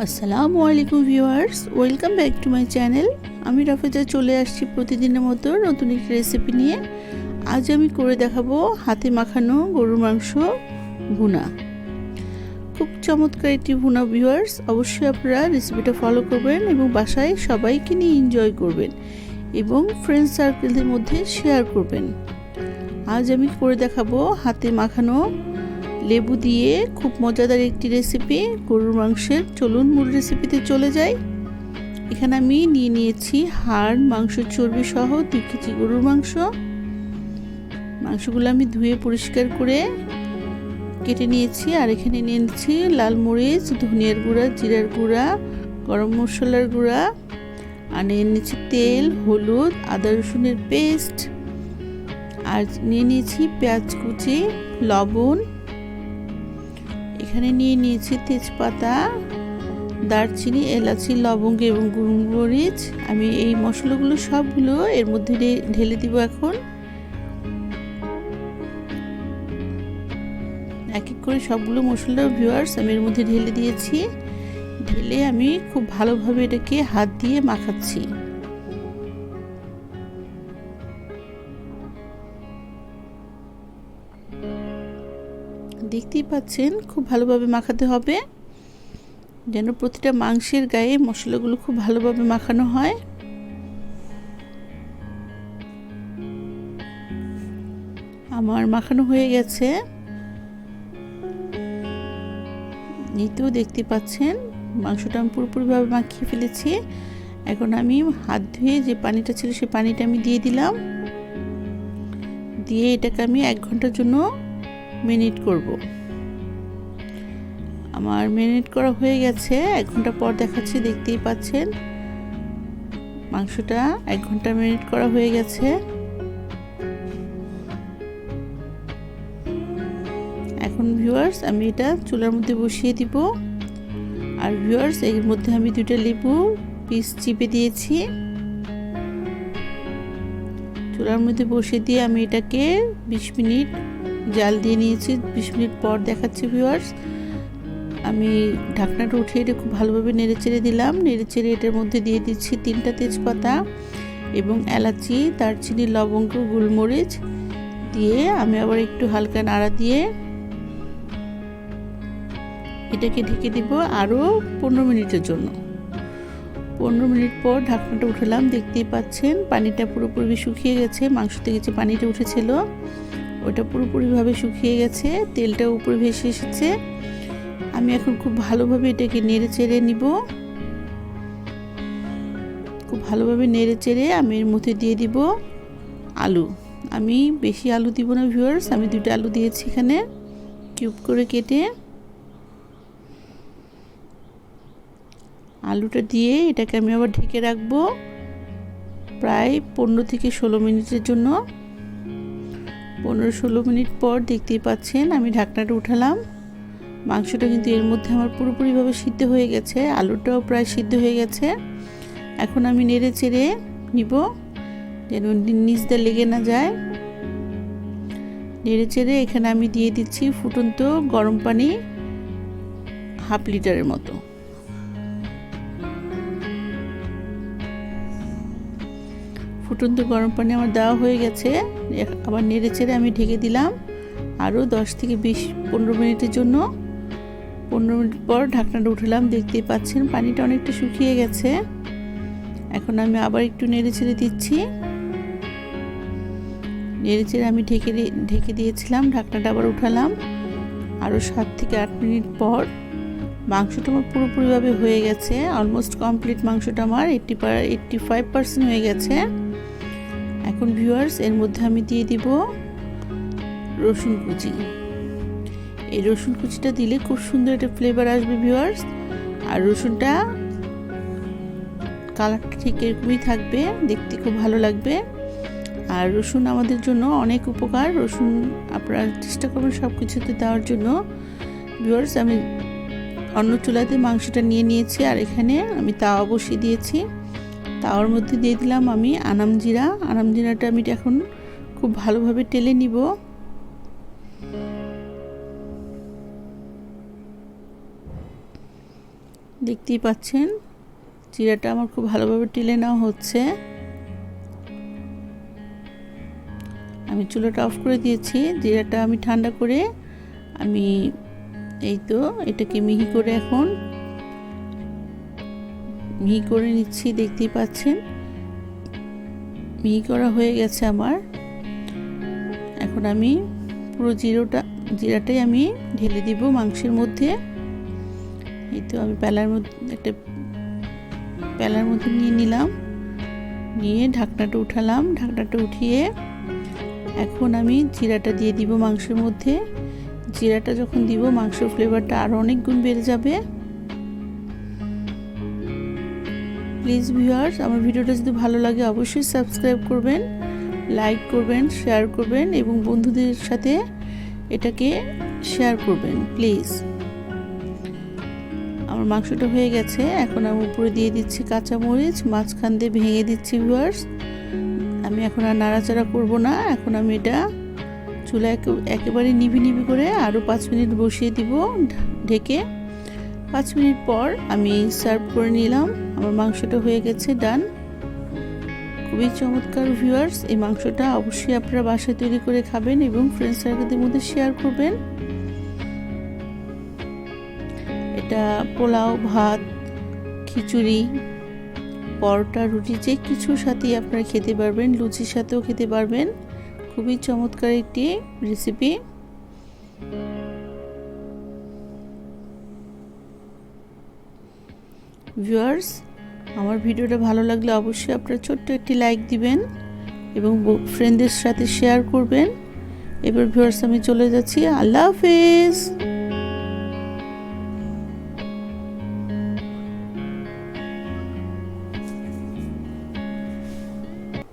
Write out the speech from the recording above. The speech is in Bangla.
আসসালামু আলাইকুম viewers, welcome back to my channel. আমি রাফেজা চলে আসছি প্রতিদিনের মতো নতুন একটি রেসিপি নিয়ে। আজ আমি করে দেখাবো হাতে মাখানো গরুর মাংস ভুনা। খুব চমৎকার একটি ভুনা ভিউয়ার্স, অবশ্যই আপনারা রেসিপিটা ফলো করবেন এবং বাসায় সবাইকে নিয়ে এনজয় করবেন এবং ফ্রেন্ড সার্কেলদের মধ্যে শেয়ার করবেন। আজ আমি করে দেখাবো হাতে মাখানো লেবু দিয়ে খুব মজাদার একটি রেসিপি গরুর মাংসের। চলুন মূল রেসিপিতে চলে যাই। এখানে আমি নিয়ে নিয়েছি হাড় মাংস চর্বি সহ 2 কেজি গরুর মাংস। মাংসগুলো আমি ধুয়ে পরিষ্কার করে কেটে নিয়েছি। আর এখানে নিয়ে নিয়েছি লাল মরিচ, ধনিয়ার গুঁড়া, জিরার গুঁড়া, গরম মশলার গুঁড়া, আর নিয়ে নিয়েছি তেল, হলুদ, আদা রসুনের পেস্ট, আর নিয়ে নিয়েছি পেঁয়াজ কুচি, লবণ। এখানে নিয়ে নিয়েছি তেজপাতা, দারচিনি, এলাচি, লবঙ্গ এবং গোলমরিচ। আমি এই মশলাগুলো সবগুলো এর মধ্যে ঢেলে দিব। এখন এক এক করে সবগুলো মশলা ভিউয়ার্স আমি এর মধ্যে ঢেলে দিয়েছি। ঢেলে আমি খুব ভালোভাবে এটাকে হাত দিয়ে মাখাচ্ছি। দেখতেই পাচ্ছেন খুব ভালোভাবে মাখাতে হবে যেন প্রতিটা মাংসের গায়ে মশলাগুলো খুব ভালোভাবে মাখানো হয়। আমার মাখানো হয়ে গেছে, নিতেও দেখতে পাচ্ছেন মাংসটা আমি পুরোপুরিভাবে মাখিয়ে ফেলেছি। এখন আমি হাত ধুয়ে যে পানিটা ছিল সেই পানিটা আমি দিয়ে দিলাম। দিয়ে এটাকে আমি 1 ঘন্টার জন্য মেরিনেট করব। আমার মেরিনেট করা হয়ে গেছে। 1 ঘন্টা পর দেখাচ্ছি, দেখতেই পাচ্ছেন মাংসটা 1 ঘন্টা মেরিনেট করা হয়ে গেছে। এখন ভিউয়ার্স আমি এটা চুলার মধ্যে বসিয়ে দিব। আর ভিউয়ার্স এর মধ্যে আমি 2টা লেবু পিস চিপে দিয়েছি। চুলার মধ্যে বসিয়ে দিয়ে আমি এটাকে 20 মিনিট জাল দিয়ে নিয়েছি। 20 মিনিট পর দেখাচ্ছি ভিউয়ার্স। আমি ঢাকনাটা উঠিয়ে এটা খুব ভালোভাবে নেড়েচেড়ে দিলাম। নেড়েচেড়ে এটার মধ্যে দিয়ে দিচ্ছি 3টা তেজপাতা এবং এলাচি, দারচিনি, লবঙ্গ, গোলমরিচ দিয়ে আমি আবার একটু হালকা নাড়া দিয়ে এটাকে ঢেকে দিব আরও 15 মিনিটের জন্য। 15 মিনিট পর ঢাকনাটা উঠালাম। দেখতেই পাচ্ছেন পানিটা পুরোপুরি শুকিয়ে গেছে। মাংস থেকে যে পানিটা উঠেছিল ওটা পুরোপুরিভাবে শুকিয়ে গেছে, তেলটা উপরে ভেসে এসেছে। আমি এখন খুব ভালোভাবে এটাকে নেড়ে চেড়ে নিব। খুব ভালোভাবে নেড়ে চেড়ে আমি এর মধ্যে দিয়ে দিব আলু। আমি বেশি আলু দিব না ভিউয়ার্স, আমি 2টা আলু দিয়েছি এখানে কিউব করে কেটে। আলুটা দিয়ে এটাকে আমি আবার ঢেকে রাখবো প্রায় 15 থেকে 16 মিনিটের জন্য। 15-16 মিনিট পর দেখতেই পাচ্ছেন আমি ঢাকনাটা উঠালাম। মাংসটা কিন্তু এর মধ্যে আমার পুরোপুরিভাবে সিদ্ধ হয়ে গেছে, আলুটাও প্রায় সিদ্ধ হয়ে গেছে। এখন আমি নেড়ে চেড়ে নিব যেন নিচ দিয়ে লেগে না যায়। নেড়ে চেড়ে এখানে আমি দিয়ে দিচ্ছি ফুটন্ত গরম পানি 1/2 লিটারের মতো। ফুটন্ত গরম পানি আমার দেওয়া হয়ে গেছে। আবার নেড়ে চেড়ে আমি ঢেকে দিলাম আরও 10 থেকে 15 মিনিটের জন্য। 15 মিনিট পর ঢাকনাটা উঠালাম। দেখতেই পাচ্ছেন পানিটা অনেকটা শুকিয়ে গেছে। এখন আমি আবার একটু নেড়ে চেড়ে দিচ্ছি। নেড়ে চেড়ে আমি ঢেকে দিয়েছিলাম। ঢাকনাটা আবার উঠালাম। আরও 7 থেকে 8 মিনিট পর মাংসটা আমার পুরোপুরিভাবে হয়ে গেছে। অলমোস্ট কমপ্লিট মাংসটা আমার 85% হয়ে গেছে। এখন ভিউয়ার্স এর মধ্যে আমি দিয়ে দিব রসুন কুচি। এই রসুন কুচিটা দিলে খুব সুন্দর একটা ফ্লেভার আসবে ভিউয়ার্স। আর রসুনটা কালারটা ঠিক এরকমই থাকবে, দেখতে খুব ভালো লাগবে। আর রসুন আমাদের জন্য অনেক উপকার। রসুন আপনারা চেষ্টা করবেন সব কিছুতে দেওয়ার জন্য। ভিউয়ার্স আমি অন্য চুলাতে মাংসটা নিয়ে নিয়েছি আর এখানে আমি তাওয়া বসিয়ে দিয়েছি। তাওয়ার মধ্যে দিয়ে দিলাম আমি আনাম জিরা। আনাম জিরাটা আমি এখন খুব ভালোভাবে টেলে নিব। দেখতেই পাচ্ছেন জিরাটা আমার খুব ভালোভাবে টেলে নেওয়া হচ্ছে। আমি চুলাটা অফ করে দিয়েছি। জিরাটা আমি ঠান্ডা করে আমি এই তো এটাকে মিহি করে এখন মিহি করে নিচ্ছি। দেখতেই পাচ্ছেন মিহি করা হয়ে গেছে আমার। এখন আমি পুরো জিরাটাই আমি ঢেলে দিব মাংসের মধ্যে। এই তো আমি একটা প্যালার মধ্যে নিয়ে নিলাম, নিয়ে ঢাকনাটা উঠালাম। ঢাকনাটা উঠিয়ে এখন আমি জিরাটা দিয়ে দিব মাংসের মধ্যে। জিরাটা যখন দিব মাংসের ফ্লেভারটা আরও অনেক গুণ বেড়ে যাবে। প্লিজ ভিউয়ার্স, আমার ভিডিওটা যদি ভালো লাগে অবশ্যই সাবস্ক্রাইব করবেন, লাইক করবেন, শেয়ার করবেন এবং বন্ধুদের সাথে এটাকে শেয়ার করবেন প্লিজ। আমার মাংসটা হয়ে গেছে। এখন আমি উপরে দিয়ে দিচ্ছি কাঁচামরিচ, মাঝখান দিয়ে ভেঙে দিচ্ছি ভিউয়ার্স। আমি এখন আর নাড়াচাড়া করব না। এখন আমি এটা চুলা একেবারে নিভি করে আরও 5 মিনিট বসিয়ে দিব ঢেকে। 5 মিনিট পর আমি সার্ভ করে নিলাম। আমার মাংসটা হয়ে গেছে, ডান। খুবই চমৎকার ভিউয়ার্স। এই মাংসটা অবশ্যই আপনারা বাসায় তৈরি করে খাবেন এবং ফ্রেন্ড সার্কেলের মধ্যে শেয়ার করবেন। এটা পোলাও, ভাত, খিচুড়ি, পরোটা, রুটি যে কিছুর সাথেই আপনারা খেতে পারবেন, লুচির সাথেও খেতে পারবেন। খুবই চমৎকার একটি রেসিপি। ভিউয়ার্স, আমার ভিডিওটা ভালো লাগলে অবশ্যই আপনারা ছোট্ট একটি লাইক দিবেন এবং ফ্রেন্ডদের সাথে শেয়ার করবেন। এবার ভিউয়ার্স আমি চলে যাচ্ছি। আল্লাহ হাফেজ।